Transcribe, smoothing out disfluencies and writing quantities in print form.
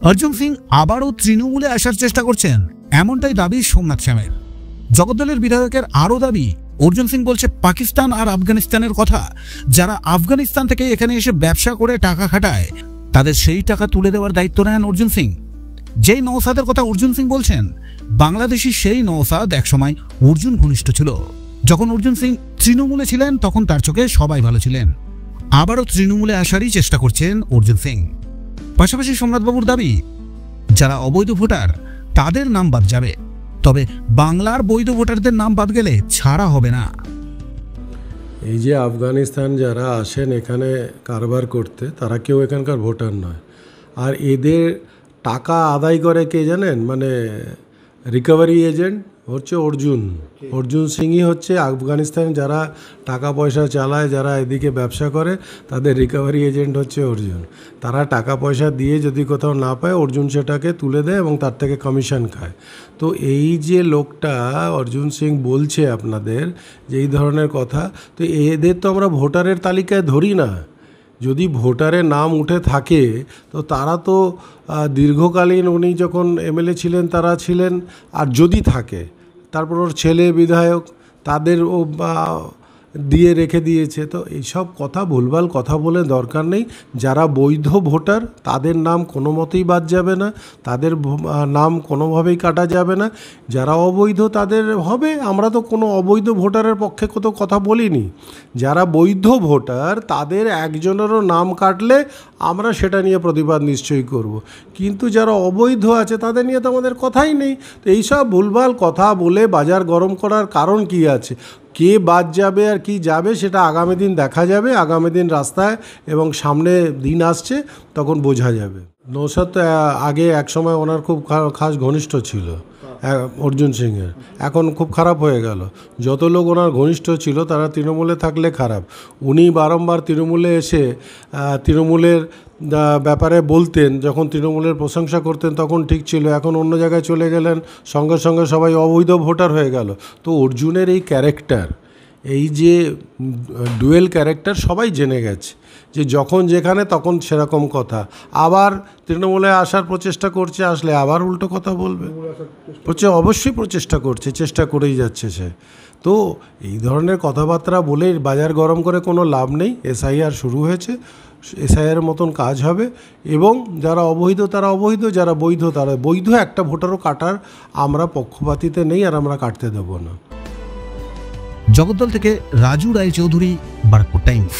অর্জুন সিং আবারও তৃণমূলে আসার চেষ্টা করছেন, এমনটাই দাবি সোমনাথ শ্যামের। জগদ্দলের বিধায়কের আরও দাবি, অর্জুন সিং বলছে পাকিস্তান আর আফগানিস্তানের কথা। যারা আফগানিস্তান থেকে এখানে এসে ব্যবসা করে টাকা খাটায়, তাদের সেই টাকা তুলে দেওয়ার দায়িত্ব নেন অর্জুন সিং। যেই নওসাদের কথা অর্জুন সিং বলছেন, বাংলাদেশি সেই নওসাদ একসময় অর্জুন ঘনিষ্ঠ ছিল। যখন অর্জুন সিং তৃণমূলে ছিলেন তখন তার চোখে সবাই ভালো ছিলেন। আবারও তৃণমূলে আসারই চেষ্টা করছেন অর্জুন সিং। পাশাপাশি সোমনাথবাবুর দাবি, যারা অবৈধ ভোটার তাদের নাম বাদ যাবে, তবে বাংলার বৈধ ভোটারদের নাম বাদ গেলে ছাড়া হবে না। এই যে আফগানিস্তান যারা আসেন এখানে কারবার করতে, তারা কেউ এখানকার ভোটার নয়। আর এদের টাকা আদায় করে কে জানেন? মানে রিকভারি এজেন্ট হচ্ছে অর্জুন সিংই হচ্ছে আফগানিস্তানে যারা টাকা পয়সা চালায়, যারা এদিকে ব্যবসা করে, তাদের রিকভারি এজেন্ট হচ্ছে অর্জুন। তারা টাকা পয়সা দিয়ে যদি কোথাও না পায়, অর্জুন সেটাকে তুলে দেয় এবং তার থেকে কমিশন খায়। তো এই যে লোকটা অর্জুন সিং বলছে আপনাদের যে এই ধরনের কথা, তো এদের তো আমরা ভোটারের তালিকায় ধরি না। যদি ভোটারের নাম উঠে থাকে তো তারা তো দীর্ঘকালীন, উনি যখন এমএলএ ছিলেন তারা ছিলেন, আর যদি থাকে তারপর ওর ছেলে বিধায়ক, তাদের ও দিয়ে রেখে দিয়েছে। তো এইসব কথা ভুলভাল কথা বলে দরকার নেই। যারা বৈধ ভোটার তাদের নাম কোনো মতেই বাদ যাবে না, তাদের নাম কোনোভাবেই কাটা যাবে না। যারা অবৈধ তাদের হবে। আমরা তো কোনো অবৈধ ভোটারের পক্ষে কত কথা বলিনি। যারা বৈধ ভোটার তাদের একজনেরও নাম কাটলে আমরা সেটা নিয়ে প্রতিবাদ নিশ্চয়ই করব। কিন্তু যারা অবৈধ আছে তাদের নিয়ে তো আমাদের কথাই নেই। তো এইসব ভুলভাল কথা বলে বাজার গরম করার কারণ কি আছে? কে বাদ যাবে আর কি যাবে সেটা আগামী দিন দেখা যাবে। আগামী দিন রাস্তায় এবং সামনে দিন আসছে, তখন বোঝা যাবে। নৌসাদ তো আগে একসময় ওনার খুব খাস ঘনিষ্ঠ ছিল অর্জুন সিংয়ের, এখন খুব খারাপ হয়ে গেল। যত লোক ওনার ঘনিষ্ঠ ছিল তারা তৃণমূলে থাকলে খারাপ। উনি বারংবার তৃণমূলে এসে তৃণমূলের ব্যাপারে বলতেন, যখন তৃণমূলের প্রশংসা করতেন তখন ঠিক ছিল। এখন অন্য জায়গায় চলে গেলেন, সঙ্গে সঙ্গে সবাই অবৈধ ভোটার হয়ে গেল। তো অর্জুনের এই ক্যারেক্টার, এই যে ডুয়েল ক্যারেক্টার সবাই জেনে গেছে, যে যখন যেখানে তখন সেরকম কথা। আবার তৃণমূলে আসার প্রচেষ্টা করছে, আসলে আবার উল্টো কথা বলবে। অবশ্যই প্রচেষ্টা করছে, চেষ্টা করেই যাচ্ছে সে। তো এই ধরনের কথাবার্তা বলে বাজার গরম করে কোনো লাভ নেই। এসআইআর শুরু হয়েছে, এসআইআর মতন কাজ হবে এবং যারা অবৈধ তারা অবৈধ, যারা বৈধ তারা বৈধ। একটা ভোটারও কাটার আমরা পক্ষপাতিতে নেই, আর আমরা কাটতে দেব না। জগদ্দল থেকে রাজু রায়চৌধুরী, বারাকপুর টাইমস।